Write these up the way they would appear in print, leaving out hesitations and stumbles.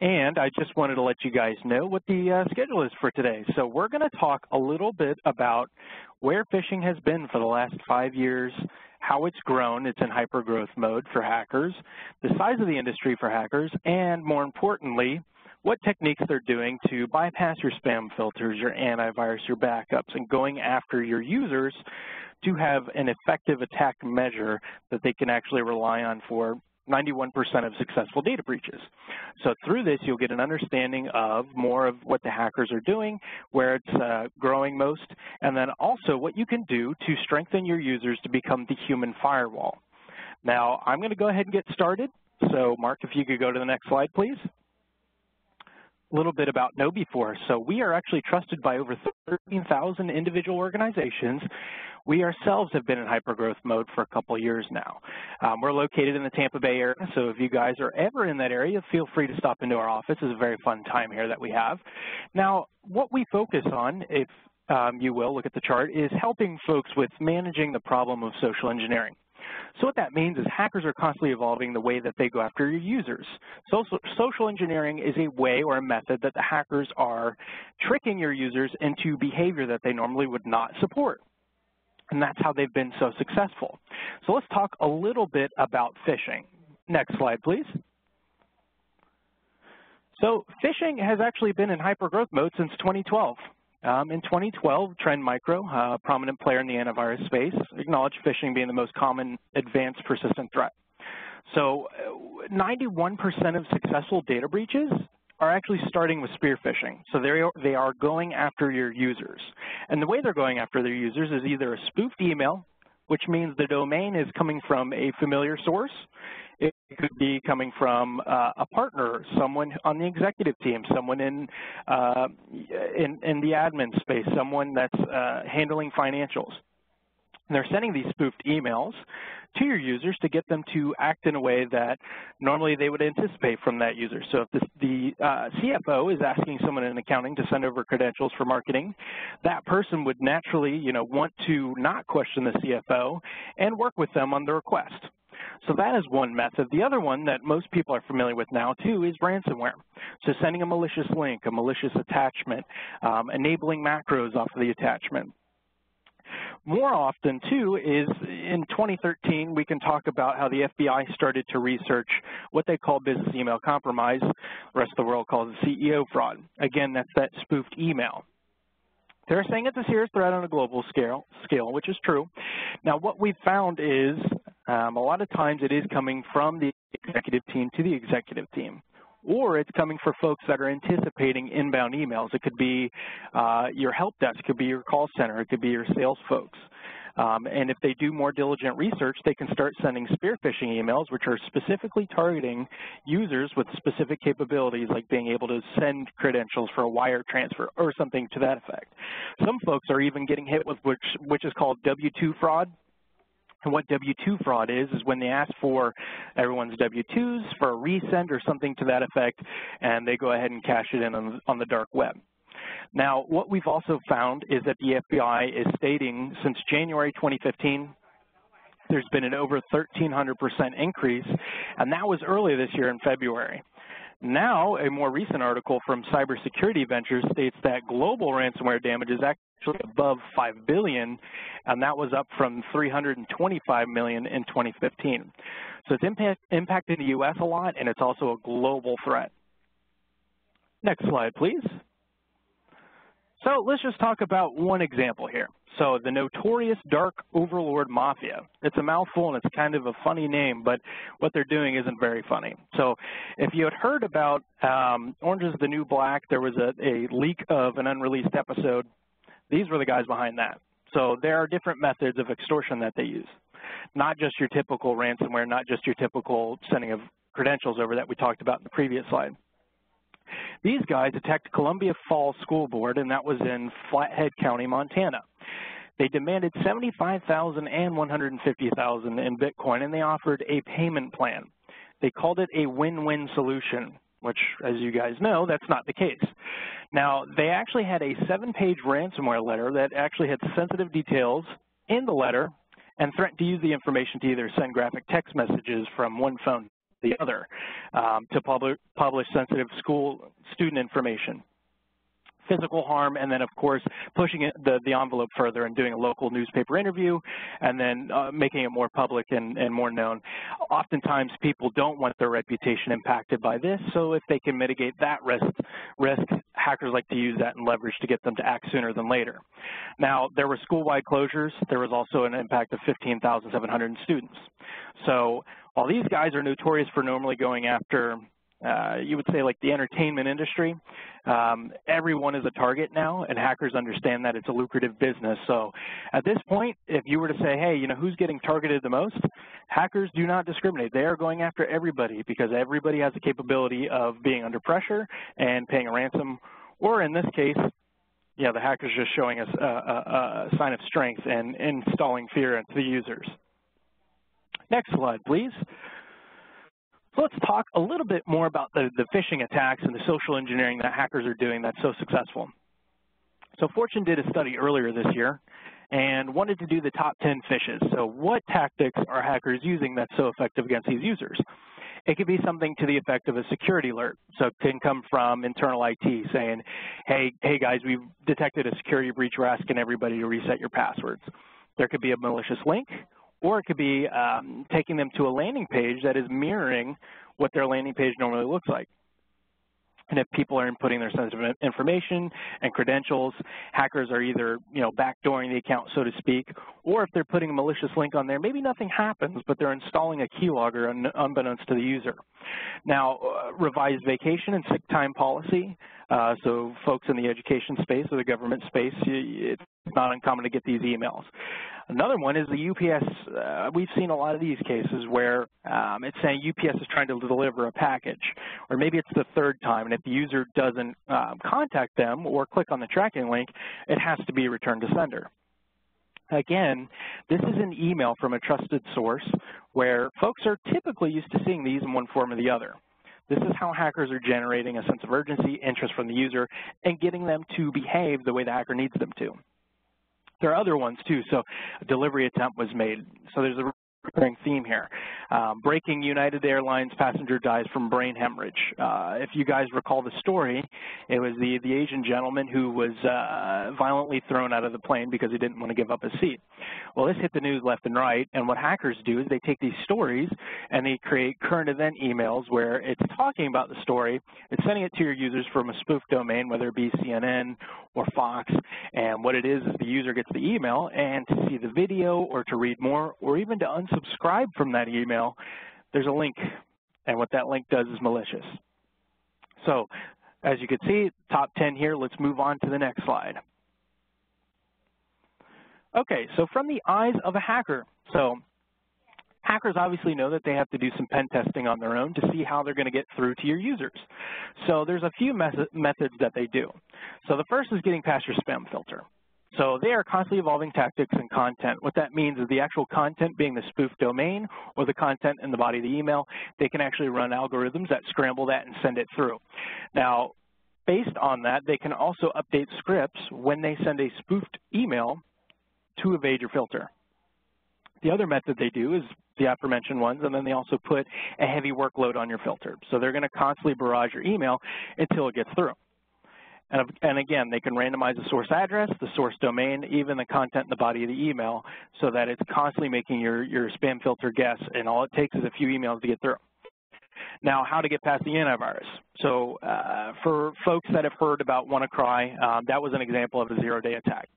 And I just wanted to let you guys know what the schedule is for today. So we're going to talk a little bit about where phishing has been for the last 5 years, how it's grown, it's in hyper-growth mode for hackers, the size of the industry for hackers, and more importantly, what techniques they're doing to bypass your spam filters, your antivirus, your backups, and going after your users to have an effective attack measure that they can actually rely on for 91% of successful data breaches. So through this, you'll get an understanding of more of what the hackers are doing, where it's growing most, and then also what you can do to strengthen your users to become the human firewall. Now, I'm going to go ahead and get started. So Mark, if you could go to the next slide, please. A little bit about KnowBe4. So we are actually trusted by over 13,000 individual organizations. We ourselves have been in hypergrowth mode for a couple of years now. We're located in the Tampa Bay area, so if you guys are ever in that area, feel free to stop into our office. It's a very fun time here that we have. Now, what we focus on, if you will, look at the chart, is helping folks with managing the problem of social engineering. So what that means is hackers are constantly evolving the way that they go after your users. Social engineering is a way or a method that the hackers are tricking your users into behavior that they normally would not support. And that's how they've been so successful. So let's talk a little bit about phishing. Next slide, please. So phishing has actually been in hypergrowth mode since 2012. In 2012, Trend Micro, a prominent player in the antivirus space, acknowledged phishing being the most common advanced persistent threat. So 91% of successful data breaches are actually starting with spear phishing. So they are going after your users. And the way they're going after their users is either a spoofed email, which means the domain is coming from a familiar source. It could be coming from a partner, someone on the executive team, someone in the admin space, someone that's handling financials. And they're sending these spoofed emails to your users to get them to act in a way that normally they would anticipate from that user. So if the CFO is asking someone in accounting to send over credentials for marketing, that person would naturally, want to not question the CFO and work with them on the request. So that is one method. The other one that most people are familiar with now, too, is ransomware. So sending a malicious link, a malicious attachment, enabling macros off of the attachment. More often, too, is in 2013, we can talk about how the FBI started to research what they call business email compromise. The rest of the world calls it CEO fraud. Again, that's that spoofed email. They're saying it's a serious threat on a global scale, which is true. Now, what we've found is a lot of times it is coming from the executive team to the executive team, or it's coming for folks that are anticipating inbound emails. It could be your help desk, it could be your call center, it could be your sales folks. And if they do more diligent research, they can start sending spear phishing emails, which are specifically targeting users with specific capabilities, like being able to send credentials for a wire transfer or something to that effect. Some folks are even getting hit with which is called W-2 fraud. And what W-2 fraud is when they ask for everyone's W-2s for a resend or something to that effect, and they go ahead and cash it in on the dark web. Now, what we've also found is that the FBI is stating since January 2015, there's been an over 1,300% increase, and that was earlier this year in February. Now, a more recent article from Cybersecurity Ventures states that global ransomware damage is actually above $5 billion, and that was up from $325 million in 2015. So it's impacted the U.S. a lot, and it's also a global threat. Next slide, please. So let's just talk about one example here. So the Notorious Dark Overlord Mafia. It's a mouthful and it's kind of a funny name, but what they're doing isn't very funny. So if you had heard about Orange is the New Black, there was a leak of an unreleased episode. These were the guys behind that. So there are different methods of extortion that they use. Not just your typical ransomware, not just your typical sending of credentials over that we talked about in the previous slide. These guys attacked Columbia Falls School Board, and that was in Flathead County, Montana. They demanded $75,000 and $150,000 in Bitcoin, and they offered a payment plan. They called it a win-win solution, which, as you guys know, that's not the case. Now, they actually had a 7-page ransomware letter that actually had sensitive details in the letter and threatened to use the information to either send graphic text messages from one phone to the other to publish sensitive student information, physical harm, and then, of course, pushing the envelope further and doing a local newspaper interview and then making it more public and more known. Oftentimes, people don't want their reputation impacted by this, so if they can mitigate that risk, hackers like to use that and leverage to get them to act sooner than later. Now, there were school-wide closures. There was also an impact of 15,700 students. So while these guys are notorious for normally going after you would say like the entertainment industry, everyone is a target now, and hackers understand that it's a lucrative business. So at this point, if you were to say, hey, you know, who's getting targeted the most? Hackers do not discriminate. They are going after everybody because everybody has the capability of being under pressure and paying a ransom, or in this case, yeah, the hacker's just showing us a sign of strength and installing fear into the users. Next slide, please. So let's talk a little bit more about the phishing attacks and the social engineering that hackers are doing that's so successful. So Fortune did a study earlier this year and wanted to do the top 10 phishes. So what tactics are hackers using that's so effective against these users? It could be something to the effect of a security alert. So it can come from internal IT saying, hey guys, we've detected a security breach. We're asking everybody to reset your passwords. There could be a malicious link, or it could be taking them to a landing page that is mirroring what their landing page normally looks like. And if people are inputting their sensitive information and credentials, hackers are either, you know, backdooring the account, so to speak, or if they're putting a malicious link on there, maybe nothing happens, but they're installing a keylogger unbeknownst to the user. Now, revised vacation and sick time policy. So folks in the education space or the government space, it's not uncommon to get these emails. Another one is the UPS. We've seen a lot of these cases where it's saying UPS is trying to deliver a package, or maybe it's the third time, and if the user doesn't contact them or click on the tracking link, it has to be returned to sender. Again, this is an email from a trusted source where folks are typically used to seeing these in one form or the other. This is how hackers are generating a sense of urgency, interest from the user, and getting them to behave the way the hacker needs them to. There are other ones too. So a delivery attempt was made. So there's a recurring theme here. Breaking United Airlines passenger dies from brain hemorrhage. If you guys recall the story, it was the Asian gentleman who was violently thrown out of the plane because he didn't want to give up his seat. Well, this hit the news left and right, and what hackers do is they take these stories and they create current event emails where it's talking about the story, it's sending it to your users from a spoof domain, whether it be CNN or Fox, and what it is the user gets the email, and to see the video or to read more or even to unsubscribe from that email, there's a link, and what that link does is malicious. So as you can see, top 10 here. Let's move on to the next slide. Okay, so from the eyes of a hacker. So hackers obviously know that they have to do some pen testing on their own to see how they're going to get through to your users. So there's a few methods that they do. So the first is getting past your spam filter. So they are constantly evolving tactics and content. What that means is the actual content being the spoof domain or the content in the body of the email, they can actually run algorithms that scramble that and send it through. Now, based on that, they can also update scripts when they send a spoofed email to evade your filter. The other method they do is the aforementioned ones, and then they also put a heavy workload on your filter. So they're going to constantly barrage your email until it gets through. And again, they can randomize the source address, the source domain, even the content in the body of the email so that it's constantly making your spam filter guess, and all it takes is a few emails to get through. Now, how to get past the antivirus. So for folks that have heard about WannaCry, that was an example of a zero-day attack.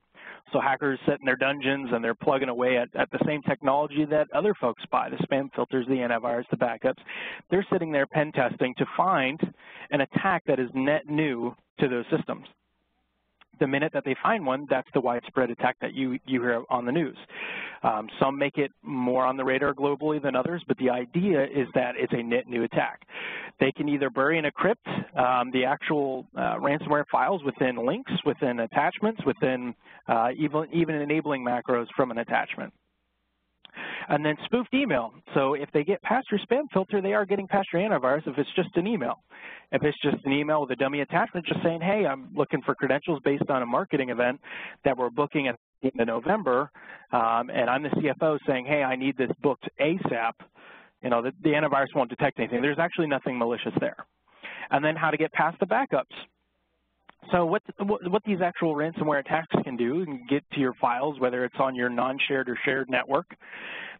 So hackers sit in their dungeons and they're plugging away at the same technology that other folks buy, the spam filters, the antivirus, the backups. They're sitting there pen testing to find an attack that is net new to those systems. The minute that they find one, that's the widespread attack that you hear on the news. Some make it more on the radar globally than others, but the idea is that it's a net new attack. They can either bury and encrypt the actual ransomware files within links, within attachments, within even enabling macros from an attachment. And then spoofed email. So if they get past your spam filter, they are getting past your antivirus if it's just an email. If it's just an email with a dummy attachment just saying, hey, I'm looking for credentials based on a marketing event that we're booking at the end of November, and I'm the CFO saying, hey, I need this booked ASAP, you know, the antivirus won't detect anything. There's actually nothing malicious there. And then how to get past the backups. So what these actual ransomware attacks can do, and get to your files, whether it's on your non-shared or shared network.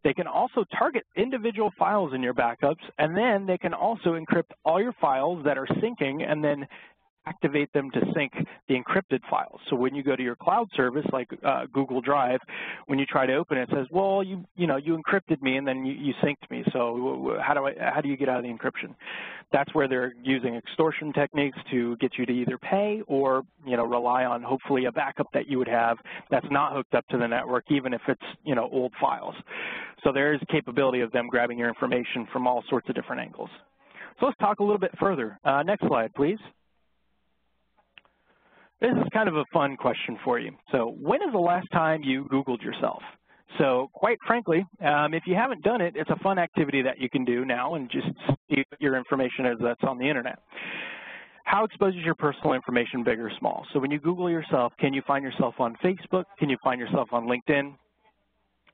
They can also target individual files in your backups, and then they can also encrypt all your files that are syncing and then activate them to sync the encrypted files. So when you go to your cloud service like Google Drive, when you try to open it, it says, well, you encrypted me and then you synced me. So how do you get out of the encryption? That's where they're using extortion techniques to get you to either pay or rely on hopefully a backup that you would have that's not hooked up to the network, even if it's old files. So there is a capability of them grabbing your information from all sorts of different angles. So let's talk a little bit further. Next slide, please. This is kind of a fun question for you. So when is the last time you Googled yourself? So quite frankly, if you haven't done it, it's a fun activity that you can do now and just see what your information is that's on the internet. How exposed is your personal information, big or small? So when you Google yourself, can you find yourself on Facebook? Can you find yourself on LinkedIn?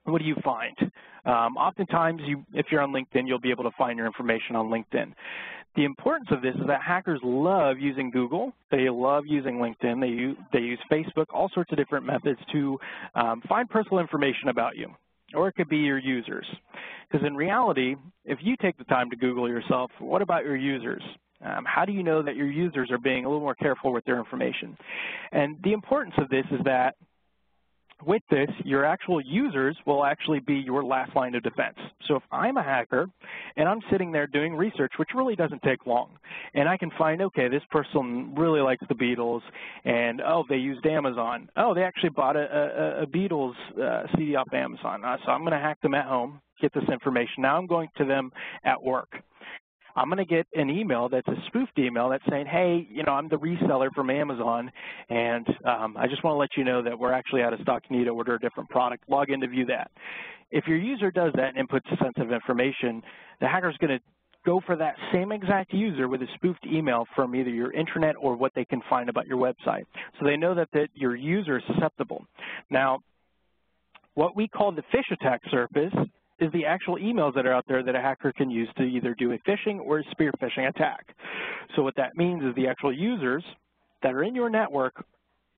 What do you find? Oftentimes, if you're on LinkedIn, you'll be able to find your information on LinkedIn. The importance of this is that hackers love using Google. They love using LinkedIn. They use Facebook, all sorts of different methods to find personal information about you, or it could be your users. Because in reality, if you take the time to Google yourself, what about your users? How do you know that your users are being a little more careful with their information? And the importance of this is that with this, your actual users will actually be your last line of defense. So if I'm a hacker and I'm sitting there doing research, which really doesn't take long, and I can find, okay, this person really likes the Beatles, and oh, they used Amazon. Oh, they actually bought a Beatles CD off Amazon. So I'm going to hack them at home, get this information. Now I'm going to them at work. I'm going to get an email that's a spoofed email that's saying, hey, I'm the reseller from Amazon, and I just want to let you know that we're actually out of stock. You need to order a different product. Log in to view that. If your user does that and inputs sensitive information, the hacker's going to go for that same exact user with a spoofed email from either your intranet or what they can find about your website. So they know that your user is susceptible. Now, what we call the phish attack surface is the actual emails that are out there that a hacker can use to either do a phishing or a spear phishing attack. So what that means is the actual users that are in your network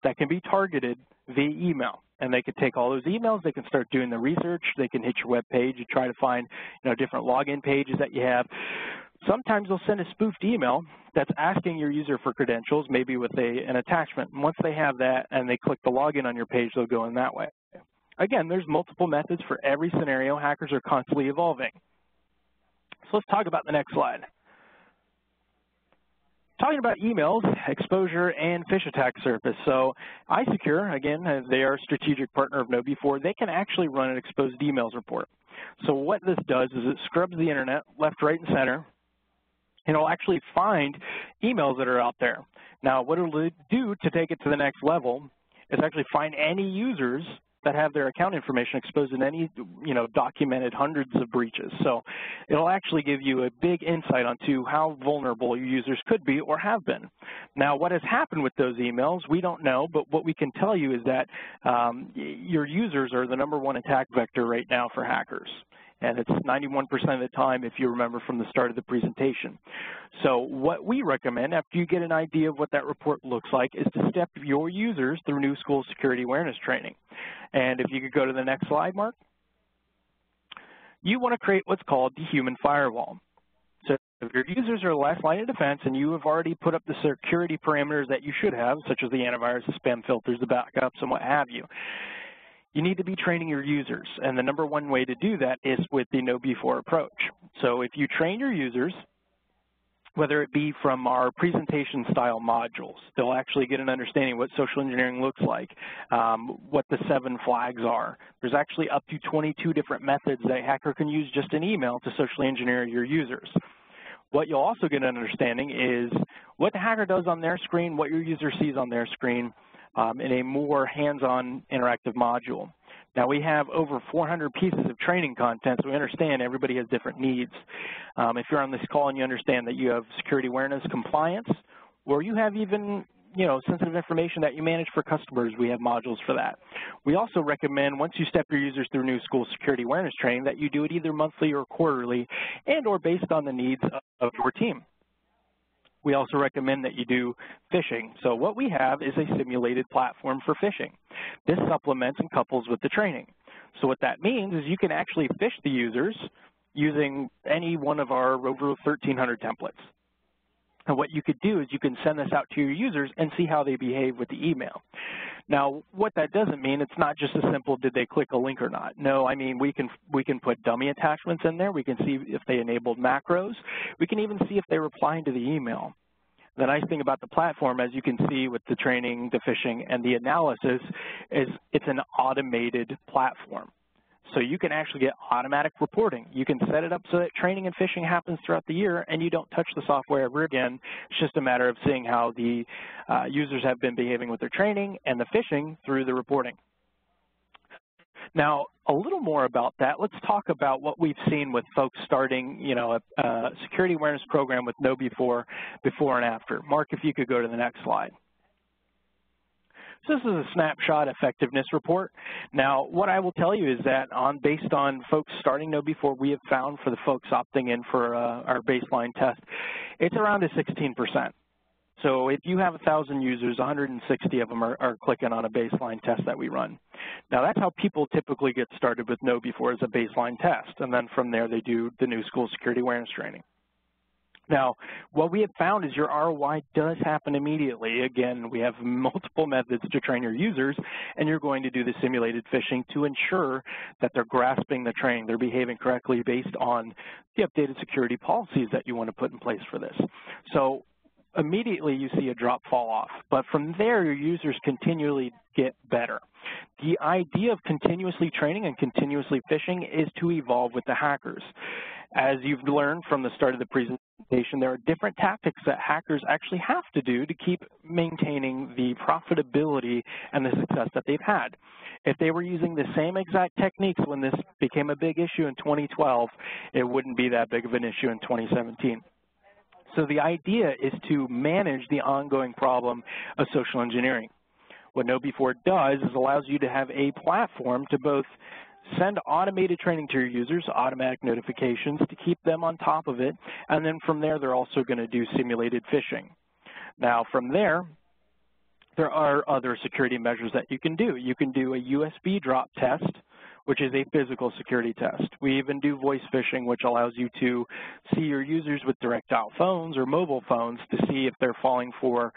that can be targeted via email. And they could take all those emails, they can start doing the research, they can hit your web page and try to find different login pages that you have. Sometimes they'll send a spoofed email that's asking your user for credentials, maybe with an attachment. And once they have that and they click the login on your page, they'll go in that way. Again, there's multiple methods for every scenario. Hackers are constantly evolving. So let's talk about the next slide. Talking about emails, exposure, and phish attack surface. So iSecure, again, they are a strategic partner of KnowBe4. They can actually run an exposed emails report. So what this does is it scrubs the internet left, right, and center. And it'll actually find emails that are out there. Now, what it'll do to take it to the next level is actually find any users that have their account information exposed in any, documented hundreds of breaches. So it'll actually give you a big insight onto how vulnerable your users could be or have been. Now, what has happened with those emails, we don't know, but what we can tell you is that your users are the #1 attack vector right now for hackers. And it's 91% of the time, if you remember from the start of the presentation. So what we recommend after you get an idea of what that report looks like is to step your users through new school security awareness training. And if you could go to the next slide, Mark. You want to create what's called the human firewall. So if your users are the last line of defense and you have already put up the security parameters that you should have, such as the antivirus, the spam filters, the backups, and what have you, you need to be training your users, and the #1 way to do that is with the KnowBe4 approach. So if you train your users, whether it be from our presentation style modules, they'll actually get an understanding of what social engineering looks like, what the 7 flags are. There's actually up to 22 different methods that a hacker can use just an email to socially engineer your users. What you'll also get an understanding is what the hacker does on their screen, what your user sees on their screen, in a more hands-on interactive module. Now, we have over 400 pieces of training content, so we understand everybody has different needs. If you're on this call and you understand that you have security awareness, compliance, or you have even sensitive information that you manage for customers, we have modules for that. We also recommend once you step your users through new school security awareness training that you do it either monthly or quarterly and or based on the needs of your team. We also recommend that you do phishing. So what we have is a simulated platform for phishing. This supplements and couples with the training. So what that means is you can actually phish the users using any one of our over 1,300 templates. And what you could do is you can send this out to your users and see how they behave with the email. Now, what that doesn't mean, it's not just as simple, did they click a link or not? No, I mean, we can put dummy attachments in there. We can see if they enabled macros. We can even see if they're replying to the email. The nice thing about the platform, as you can see with the training, the phishing, and the analysis, is it's an automated platform. So you can actually get automatic reporting. You can set it up so that training and phishing happens throughout the year and you don't touch the software ever again. It's just a matter of seeing how the users have been behaving with their training and the phishing through the reporting. Now, a little more about that. Let's talk about what we've seen with folks starting, a security awareness program with know before and after. Mark, if you could go to the next slide. So this is a snapshot effectiveness report. Now, what I will tell you is that based on folks starting know before, we have found for the folks opting in for our baseline test, it's around a 16%. So if you have 1,000 users, 160 of them are clicking on a baseline test that we run. Now, that's how people typically get started with know before as a baseline test, and then from there they do the new school security awareness training. Now, what we have found is your ROI does happen immediately. Again, we have multiple methods to train your users, and you're going to do the simulated phishing to ensure that they're grasping the training, they're behaving correctly based on the updated security policies that you want to put in place for this. So immediately you see a drop fall off, but from there your users continually get better. The idea of continuously training and continuously phishing is to evolve with the hackers. As you've learned from the start of the presentation, there are different tactics that hackers actually have to do to keep maintaining the profitability and the success that they've had. If they were using the same exact techniques when this became a big issue in 2012, it wouldn't be that big of an issue in 2017. So the idea is to manage the ongoing problem of social engineering. What know before does is allows you to have a platform to both send automated training to your users, automatic notifications to keep them on top of it, and then from there they're also going to do simulated phishing. Now from there are other security measures that you can do. You can do a USB drop test, which is a physical security test. We even do voice phishing, which allows you to see your users with direct dial phones or mobile phones to see if they're falling for,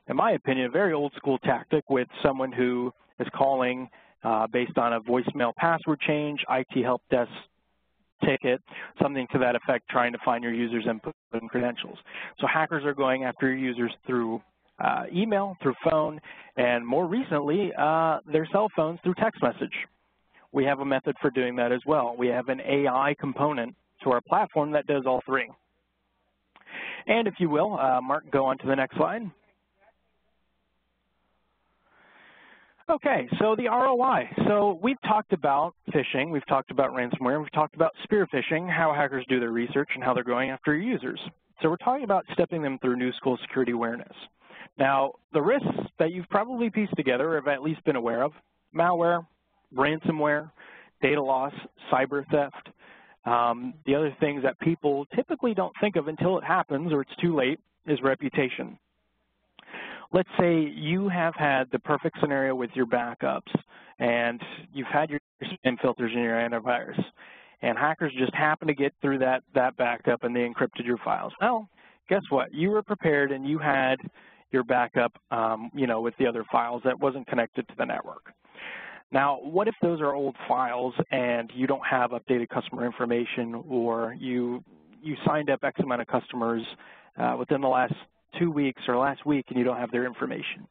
in my opinion, a very old school tactic with someone who is calling based on a voicemail password change, IT help desk ticket, something to that effect, trying to find your users' input and credentials. So hackers are going after your users through email, through phone, and more recently, their cell phones through text message. We have a method for doing that as well. We have an AI component to our platform that does all three. And if you will, Mark, go on to the next slide. Okay, so the ROI. So we've talked about phishing, we've talked about ransomware, we've talked about spear phishing, how hackers do their research, and how they're going after your users. So we're talking about stepping them through new school security awareness. Now, the risks that you've probably pieced together or have at least been aware of: malware, ransomware, data loss, cyber theft. The other things that people typically don't think of until it happens or it's too late is reputation. Let's say you have had the perfect scenario with your backups and you've had your spam filters in your antivirus, and hackers just happen to get through that backup and they encrypted your files. Well, guess what? You were prepared and you had your backup with the other files that wasn't connected to the network. Now, what if those are old files and you don't have updated customer information, or you signed up X amount of customers within the last 2 weeks or last week and you don't have their information?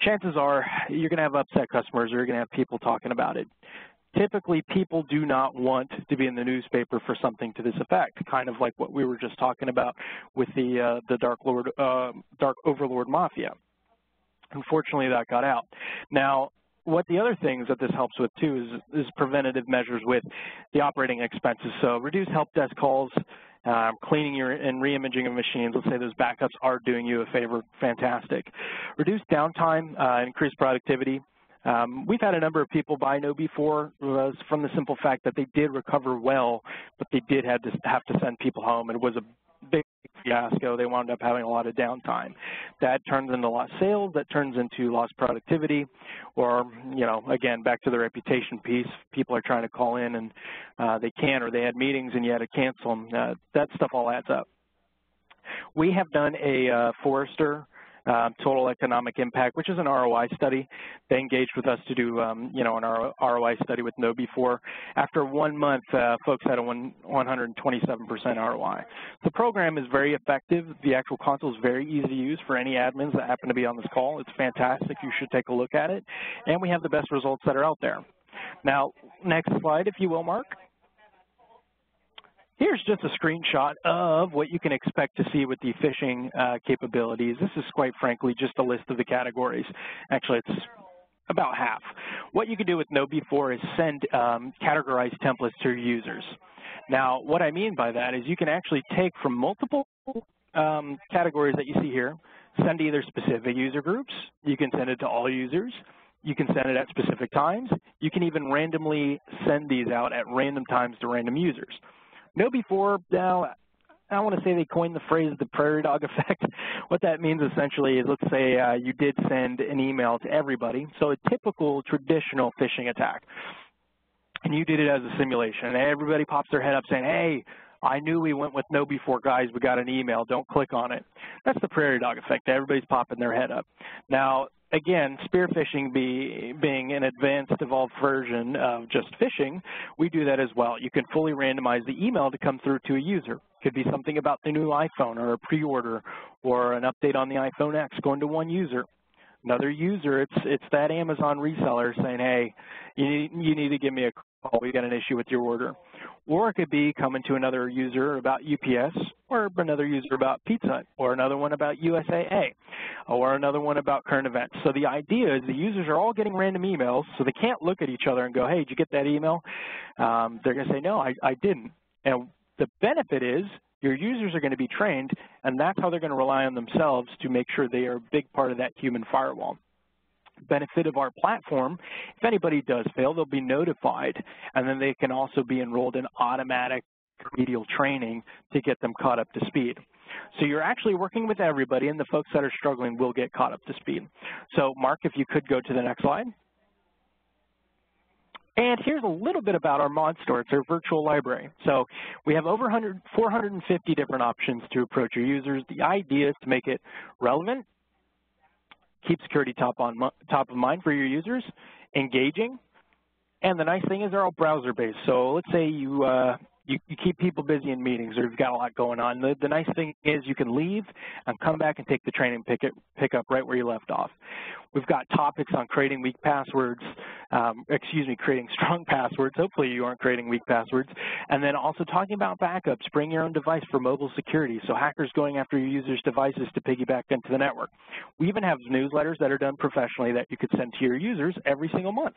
Chances are you're going to have upset customers or you're going to have people talking about it. Typically, people do not want to be in the newspaper for something to this effect, kind of like what we were just talking about with the Dark Overlord Mafia. Unfortunately, that got out. Now, what the other things that this helps with too is preventative measures with the operating expenses. So reduce help desk calls cleaning and re-imaging of machines. Let's say those backups are doing you a favor. Fantastic. Reduce downtime, increase productivity. We've had a number of people buy No before from the simple fact that they did recover well, but they did have to send people home, and it was a big fiasco. They wound up having a lot of downtime. That turns into lost sales, that turns into lost productivity, or, you know, again, back to the reputation piece, people are trying to call in and they can't, or they had meetings and you had to cancel them. That stuff all adds up. We have done a Forrester total economic impact, which is an ROI study. They engaged with us to do, you know, an ROI study with No before. After 1 month, folks had a 127% ROI. The program is very effective. The actual console is very easy to use for any admins that happen to be on this call. It's fantastic. You should take a look at it. And we have the best results that are out there. Now, next slide, if you will, Mark. Here's just a screenshot of what you can expect to see with the phishing capabilities. This is quite frankly just a list of the categories. Actually, it's about half. What you can do with No before is send categorized templates to your users. Now, what I mean by that is you can actually take from multiple categories that you see here, send to either specific user groups, you can send it to all users, you can send it at specific times, you can even randomly send these out at random times to random users. No before, now, I want to say they coined the phrase the prairie dog effect. What that means essentially is, let's say you did send an email to everybody, so a typical traditional phishing attack, and you did it as a simulation, and everybody pops their head up saying, hey, I knew we went with No before, guys, we got an email, don't click on it. That's the prairie dog effect. Everybody's popping their head up. Now, again, spear phishing being an advanced, evolved version of just phishing, we do that as well. You can fully randomize the email to come through to a user. Could be something about the new iPhone or a pre-order or an update on the iPhone X going to one user. Another user, it's that Amazon reseller saying, hey, you need to give me a call. We got an issue with your order. Or it could be coming to another user about UPS, or another user about Pizza Hut, or another one about USAA, or another one about current events. So the idea is the users are all getting random emails, so they can't look at each other and go, hey, did you get that email? They're going to say, no, I didn't. And the benefit is your users are going to be trained, and that's how they're going to rely on themselves to make sure they are a big part of that human firewall. Benefit of our platform, if anybody does fail, they'll be notified, and then they can also be enrolled in automatic remedial training to get them caught up to speed. So you're actually working with everybody, and the folks that are struggling will get caught up to speed. So Mark, if you could go to the next slide. And here's a little bit about our mod store. It's our virtual library. So we have over 450 different options to approach your users. The idea is to make it relevant, keep security top of mind for your users, engaging, and the nice thing is they're all browser-based. So let's say you keep people busy in meetings or you've got a lot going on. The nice thing is you can leave and come back and take the training, pick up right where you left off. We've got topics on creating weak passwords, creating strong passwords. Hopefully you aren't creating weak passwords. And then also talking about backups, bring your own device for mobile security. So hackers going after your users' devices to piggyback into the network. We even have newsletters that are done professionally that you could send to your users every single month.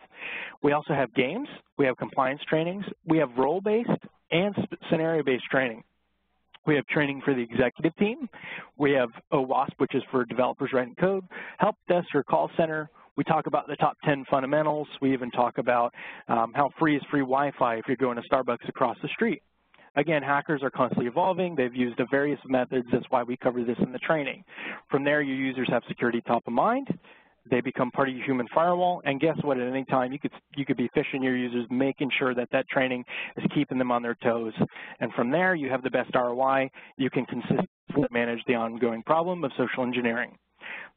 We also have games, we have compliance trainings, we have role-based and scenario-based training. We have training for the executive team. We have OWASP, which is for developers writing code, help desk or call center. We talk about the top 10 fundamentals. We even talk about how free is free Wi-Fi if you're going to Starbucks across the street. Again, hackers are constantly evolving. They've used various methods. That's why we cover this in the training. From there, your users have security top of mind. They become part of your human firewall, and guess what? At any time, you could be phishing your users, making sure that that training is keeping them on their toes. And from there, you have the best ROI. You can consistently manage the ongoing problem of social engineering.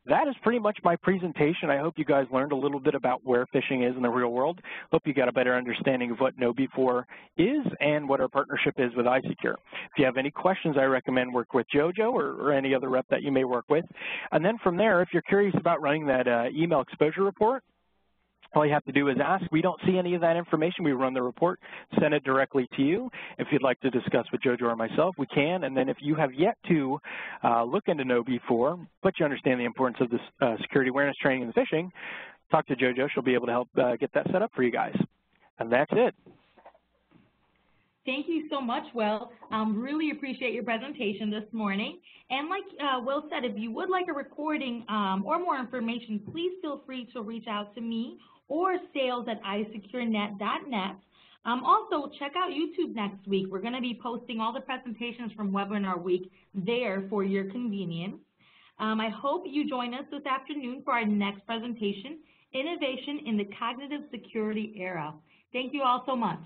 That is pretty much my presentation. I hope you guys learned a little bit about where phishing is in the real world. Hope you got a better understanding of what No before is and what our partnership is with iSecure. If you have any questions, I recommend work with JoJo or any other rep that you may work with. And then from there, if you're curious about running that email exposure report, all you have to do is ask. We don't see any of that information. We run the report, send it directly to you. If you'd like to discuss with JoJo or myself, we can. And then if you have yet to look into No before, but you understand the importance of this security awareness training and phishing, talk to JoJo. She'll be able to help get that set up for you guys. And that's it. Thank you so much, Will. Really appreciate your presentation this morning. And like Will said, if you would like a recording or more information, please feel free to reach out to me or sales@isecurenet.net. Also, check out YouTube next week. We're going to be posting all the presentations from Webinar Week there for your convenience. I hope you join us this afternoon for our next presentation, Innovation in the Cognitive Security Era. Thank you all so much.